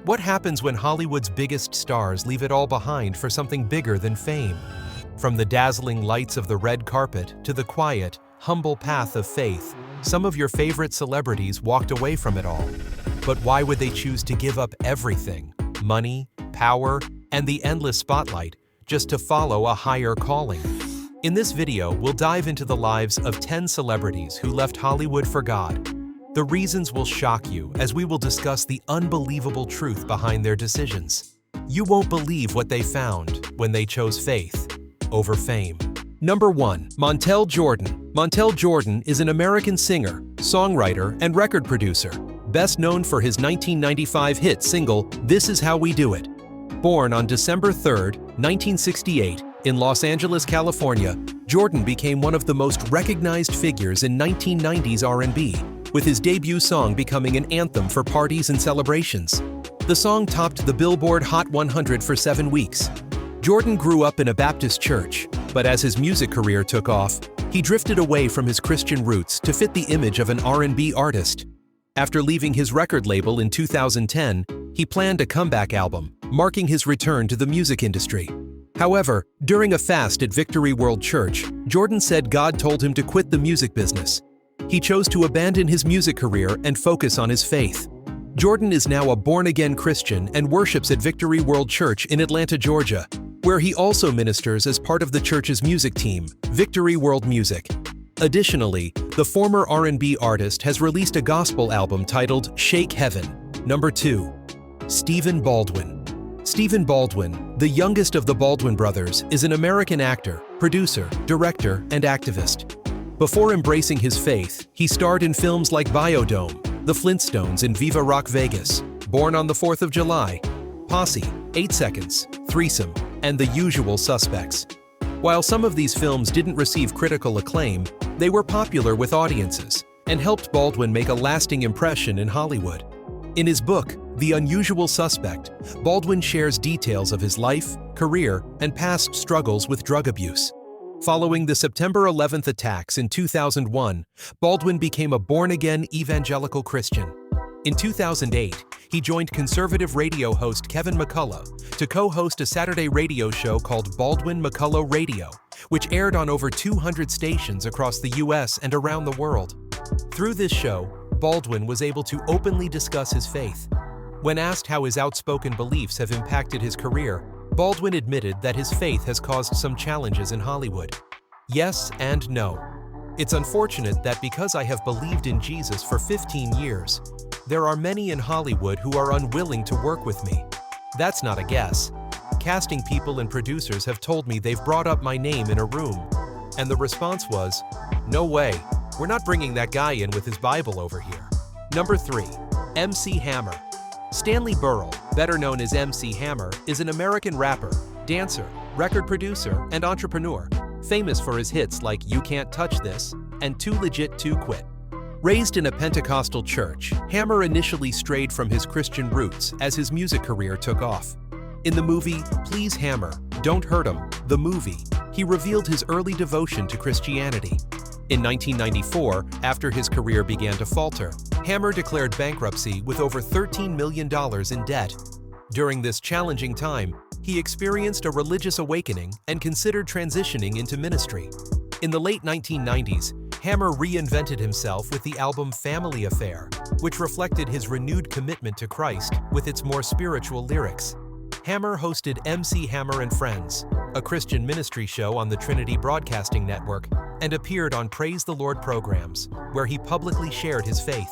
What happens when Hollywood's biggest stars leave it all behind for something bigger than fame? From the dazzling lights of the red carpet to the quiet, humble path of faith, some of your favorite celebrities walked away from it all. But why would they choose to give up everything, money, power, and the endless spotlight, just to follow a higher calling? In this video, we'll dive into the lives of 10 celebrities who left Hollywood for God. The reasons will shock you as we will discuss the unbelievable truth behind their decisions. You won't believe what they found when they chose faith over fame. Number 1. Montell Jordan. Montell Jordan is an American singer, songwriter, and record producer, best known for his 1995 hit single, "This Is How We Do It." Born on December 3, 1968, in Los Angeles, California, Jordan became one of the most recognized figures in 1990s R&B, with his debut song becoming an anthem for parties and celebrations. The song topped the Billboard Hot 100 for 7 weeks. Jordan grew up in a Baptist church, but as his music career took off, he drifted away from his Christian roots to fit the image of an R&B artist. After leaving his record label in 2010, he planned a comeback album, marking his return to the music industry. However, during a fast at Victory World Church, Jordan said God told him to quit the music business. He chose to abandon his music career and focus on his faith. Jordan is now a born-again Christian and worships at Victory World Church in Atlanta, Georgia, where he also ministers as part of the church's music team, Victory World Music. Additionally, the former R&B artist has released a gospel album titled Shake Heaven. Number 2. Stephen Baldwin. Stephen Baldwin, the youngest of the Baldwin brothers, is an American actor, producer, director, and activist. Before embracing his faith, he starred in films like Biodome, The Flintstones, and Viva Rock Vegas, Born on the 4th of July, Posse, 8 Seconds, Threesome, and The Usual Suspects. While some of these films didn't receive critical acclaim, they were popular with audiences and helped Baldwin make a lasting impression in Hollywood. In his book, The Unusual Suspect, Baldwin shares details of his life, career, and past struggles with drug abuse. Following the September 11th attacks in 2001, Baldwin became a born-again evangelical Christian. In 2008, he joined conservative radio host Kevin McCullough to co-host a Saturday radio show called Baldwin-McCullough Radio, which aired on over 200 stations across the US and around the world. Through this show, Baldwin was able to openly discuss his faith. When asked how his outspoken beliefs have impacted his career, Baldwin admitted that his faith has caused some challenges in Hollywood. Yes and no. It's unfortunate that because I have believed in Jesus for 15 years, there are many in Hollywood who are unwilling to work with me. That's not a guess. Casting people and producers have told me they've brought up my name in a room, and the response was, "No way, we're not bringing that guy in with his Bible over here." Number 3. MC Hammer. Stanley Burrell, better known as MC Hammer, is an American rapper, dancer, record producer, and entrepreneur, famous for his hits like You Can't Touch This and Too Legit to Quit. Raised in a Pentecostal church, Hammer initially strayed from his Christian roots as his music career took off. In the movie Please Hammer, Don't Hurt 'Em, the movie, he revealed his early devotion to Christianity. In 1994, after his career began to falter, Hammer declared bankruptcy with over $13 million in debt. During this challenging time, he experienced a religious awakening and considered transitioning into ministry. In the late 1990s, Hammer reinvented himself with the album Family Affair, which reflected his renewed commitment to Christ with its more spiritual lyrics. Hammer hosted MC Hammer and Friends, a Christian ministry show on the Trinity Broadcasting Network, and appeared on Praise the Lord programs, where he publicly shared his faith.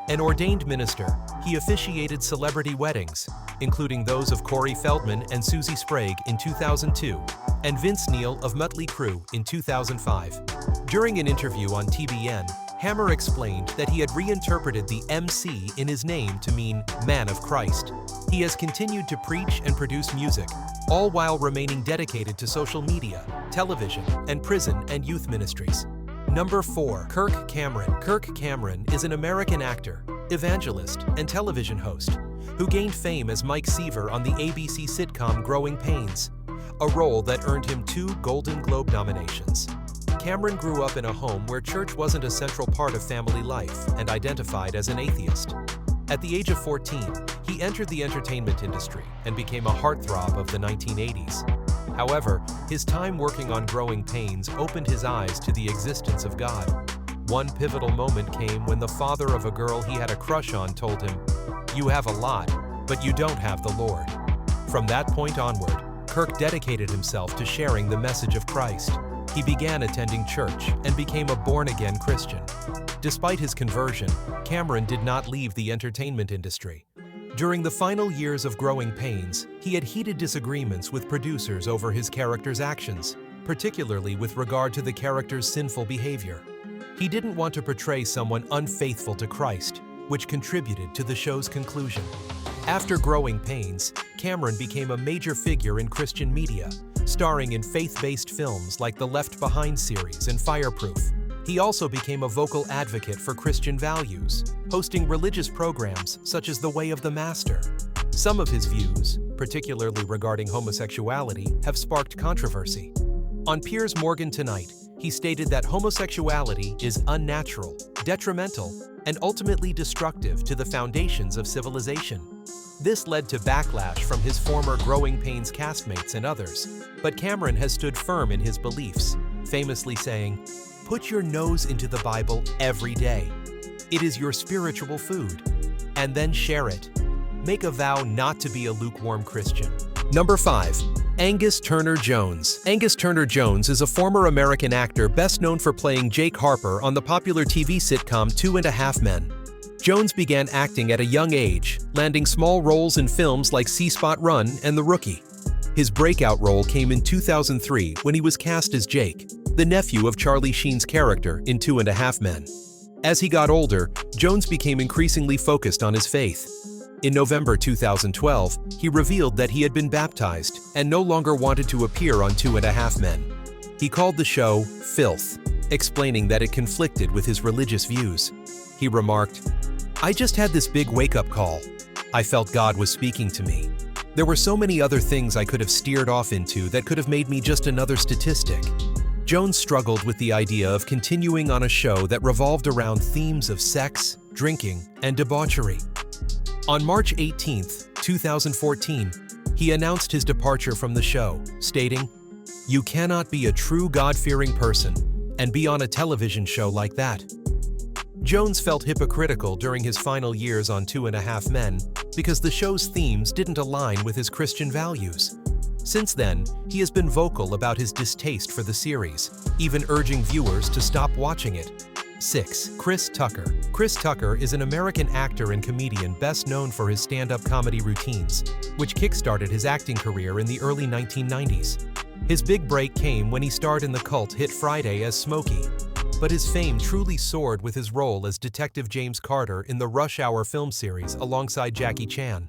An ordained minister, he officiated celebrity weddings, including those of Corey Feldman and Susie Sprague in 2002, and Vince Neil of Mötley Crüe in 2005. During an interview on TBN, Hammer explained that he had reinterpreted the MC in his name to mean Man of Christ. He has continued to preach and produce music, all while remaining dedicated to social media, television, and prison and youth ministries. Number 4. Kirk Cameron. Kirk Cameron is an American actor, evangelist, and television host who gained fame as Mike Seaver on the ABC sitcom Growing Pains, a role that earned him 2 Golden Globe nominations. Cameron grew up in a home where church wasn't a central part of family life and identified as an atheist. At the age of 14, he entered the entertainment industry and became a heartthrob of the 1980s. However, his time working on Growing Pains opened his eyes to the existence of God. One pivotal moment came when the father of a girl he had a crush on told him, "You have a lot, but you don't have the Lord." From that point onward, Kirk dedicated himself to sharing the message of Christ. He began attending church and became a born-again Christian. Despite his conversion, Cameron did not leave the entertainment industry. During the final years of Growing Pains, he had heated disagreements with producers over his character's actions, particularly with regard to the character's sinful behavior. He didn't want to portray someone unfaithful to Christ, which contributed to the show's conclusion. After Growing Pains, Cameron became a major figure in Christian media, starring in faith-based films like the Left Behind series and Fireproof. He also became a vocal advocate for Christian values, hosting religious programs such as The Way of the Master. Some of his views, particularly regarding homosexuality, have sparked controversy. On Piers Morgan Tonight, he stated that homosexuality is unnatural, detrimental, and ultimately destructive to the foundations of civilization. This led to backlash from his former Growing Pains castmates and others, but Cameron has stood firm in his beliefs, famously saying, "Put your nose into the Bible every day. It is your spiritual food. And then share it. Make a vow not to be a lukewarm Christian." Number 5. Angus Turner Jones. Angus Turner Jones is a former American actor best known for playing Jake Harper on the popular TV sitcom 2.5 Men. Jones began acting at a young age, landing small roles in films like See Spot Run and The Rookie. His breakout role came in 2003 when he was cast as Jake, the nephew of Charlie Sheen's character in 2.5 Men. As he got older, Jones became increasingly focused on his faith. In November 2012, he revealed that he had been baptized and no longer wanted to appear on 2.5 Men. He called the show filth, explaining that it conflicted with his religious views. He remarked, "I just had this big wake-up call. I felt God was speaking to me. There were so many other things I could have steered off into that could have made me just another statistic." Jones struggled with the idea of continuing on a show that revolved around themes of sex, drinking, and debauchery. On March 18, 2014, he announced his departure from the show, stating, "You cannot be a true God-fearing person and be on a television show like that." Jones felt hypocritical during his final years on 2.5 Men because the show's themes didn't align with his Christian values. Since then, he has been vocal about his distaste for the series, even urging viewers to stop watching it. 6. Chris Tucker. Chris Tucker is an American actor and comedian best known for his stand-up comedy routines, which kickstarted his acting career in the early 1990s. His big break came when he starred in the cult hit Friday as Smokey, but his fame truly soared with his role as Detective James Carter in the Rush Hour film series alongside Jackie Chan.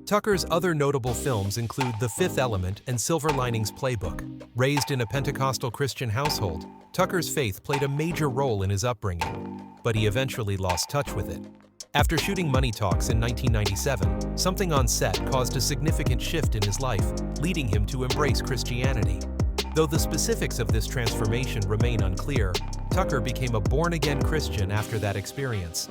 Tucker's other notable films include The Fifth Element and Silver Linings Playbook. Raised in a Pentecostal Christian household, Tucker's faith played a major role in his upbringing, but he eventually lost touch with it. After shooting Money Talks in 1997, something on set caused a significant shift in his life, leading him to embrace Christianity. Though the specifics of this transformation remain unclear, Tucker became a born-again Christian after that experience.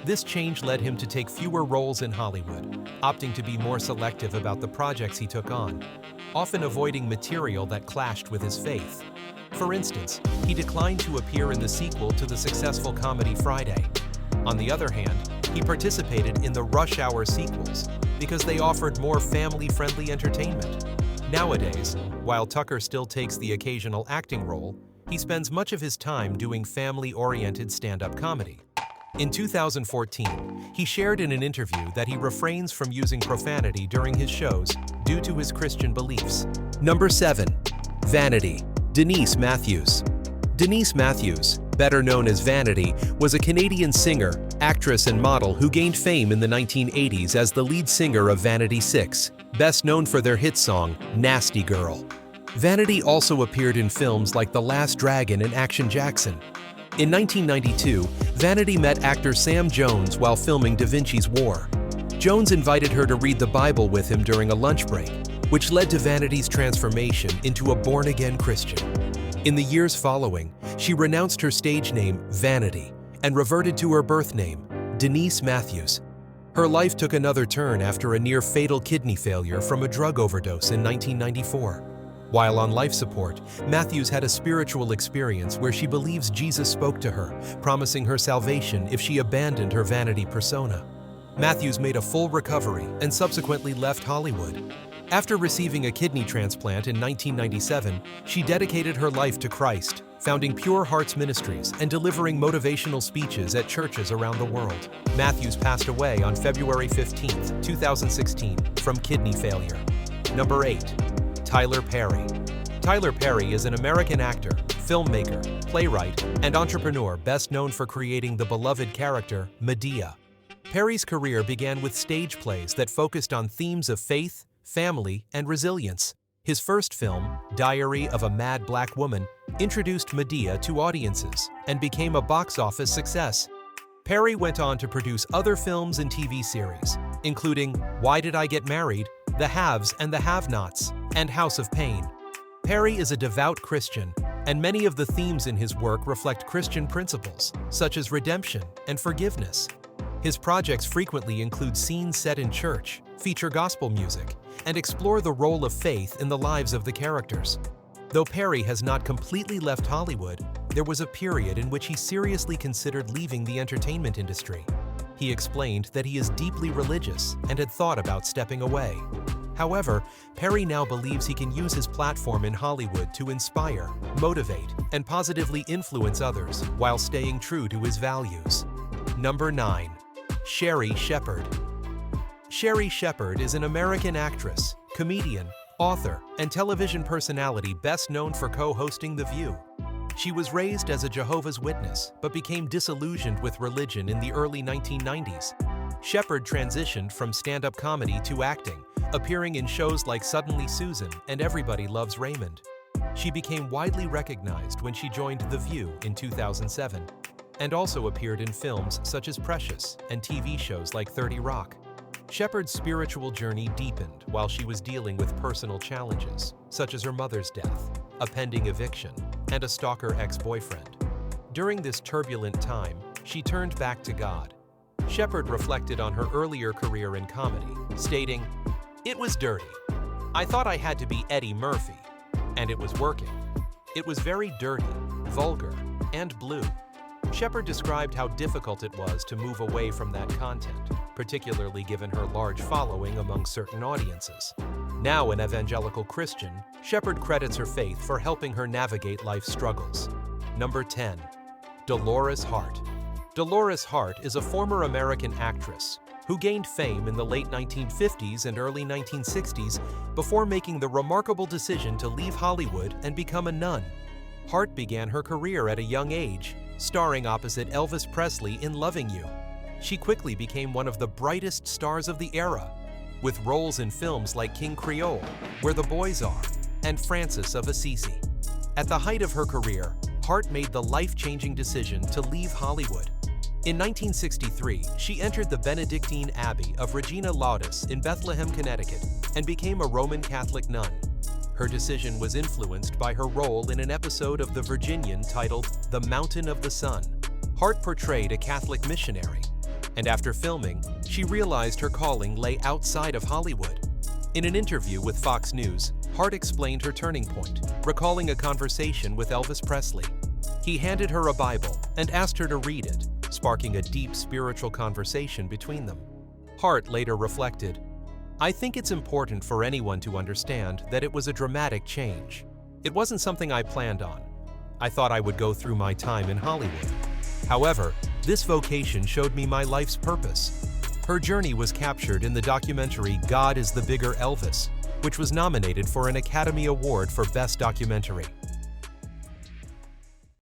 This change led him to take fewer roles in Hollywood, opting to be more selective about the projects he took on, often avoiding material that clashed with his faith. For instance, he declined to appear in the sequel to the successful comedy Friday. On the other hand, he participated in the Rush Hour sequels because they offered more family-friendly entertainment. Nowadays, while Tucker still takes the occasional acting role, he spends much of his time doing family-oriented stand-up comedy. In 2014, he shared in an interview that he refrains from using profanity during his shows due to his Christian beliefs. Number 7. Vanity. Denise Matthews. Denise Matthews, better known as Vanity, was a Canadian singer, actress, and model who gained fame in the 1980s as the lead singer of Vanity 6, best known for their hit song, Nasty Girl. Vanity also appeared in films like The Last Dragon and Action Jackson. In 1992, Vanity met actor Sam Jones while filming Da Vinci's War. Jones invited her to read the Bible with him during a lunch break, which led to Vanity's transformation into a born-again Christian. In the years following, she renounced her stage name, Vanity, and reverted to her birth name, Denise Matthews. Her life took another turn after a near-fatal kidney failure from a drug overdose in 1994. While on life support, Matthews had a spiritual experience where she believes Jesus spoke to her, promising her salvation if she abandoned her vanity persona. Matthews made a full recovery and subsequently left Hollywood. After receiving a kidney transplant in 1997, she dedicated her life to Christ, founding Pure Hearts Ministries and delivering motivational speeches at churches around the world. Matthews passed away on February 15, 2016, from kidney failure. Number 8. Tyler Perry. Tyler Perry is an American actor, filmmaker, playwright, and entrepreneur best known for creating the beloved character Medea. Perry's career began with stage plays that focused on themes of faith, family, and resilience. His first film, Diary of a Mad Black Woman, introduced Medea to audiences and became a box office success. Perry went on to produce other films and TV series, including Why Did I Get Married?, The Haves and the Have-Nots, and House of Pain. Perry is a devout Christian, and many of the themes in his work reflect Christian principles, such as redemption and forgiveness. His projects frequently include scenes set in church, feature gospel music, and explore the role of faith in the lives of the characters. Though Perry has not completely left Hollywood, there was a period in which he seriously considered leaving the entertainment industry. He explained that he is deeply religious and had thought about stepping away. However, Perry now believes he can use his platform in Hollywood to inspire, motivate, and positively influence others while staying true to his values. Number 9. Sherri Shepherd. Sherri Shepherd is an American actress, comedian, author, and television personality best known for co-hosting The View. She was raised as a Jehovah's Witness, but became disillusioned with religion in the early 1990s. Shepherd transitioned from stand-up comedy to acting, appearing in shows like Suddenly Susan and Everybody Loves Raymond. She became widely recognized when she joined The View in 2007, and also appeared in films such as Precious and TV shows like 30 Rock. Shepherd's spiritual journey deepened while she was dealing with personal challenges, such as her mother's death, a pending eviction, and a stalker ex-boyfriend. During this turbulent time, she turned back to God. Shepherd reflected on her earlier career in comedy, stating, "It was dirty. I thought I had to be Eddie Murphy, and it was working. It was very dirty, vulgar, and blue." Shepherd described how difficult it was to move away from that content, particularly given her large following among certain audiences. Now an evangelical Christian, Shepherd credits her faith for helping her navigate life's struggles. Number 10. Dolores Hart. Dolores Hart is a former American actress who gained fame in the late 1950s and early 1960s before making the remarkable decision to leave Hollywood and become a nun. Hart began her career at a young age, starring opposite Elvis Presley in Loving You. She quickly became one of the brightest stars of the era, with roles in films like King Creole, Where the Boys Are, and Francis of Assisi. At the height of her career, Hart made the life-changing decision to leave Hollywood. In 1963, she entered the Benedictine Abbey of Regina Laudis in Bethlehem, Connecticut, and became a Roman Catholic nun. Her decision was influenced by her role in an episode of The Virginian titled The Mountain of the Sun. Hart portrayed a Catholic missionary, and after filming, she realized her calling lay outside of Hollywood. In an interview with Fox News, Hart explained her turning point, recalling a conversation with Elvis Presley. He handed her a Bible and asked her to read it, sparking a deep spiritual conversation between them. Hart later reflected, "I think it's important for anyone to understand that it was a dramatic change. It wasn't something I planned on. I thought I would go through my time in Hollywood. However, this vocation showed me my life's purpose." Her journey was captured in the documentary God is the Bigger Elvis, which was nominated for an Academy Award for Best Documentary.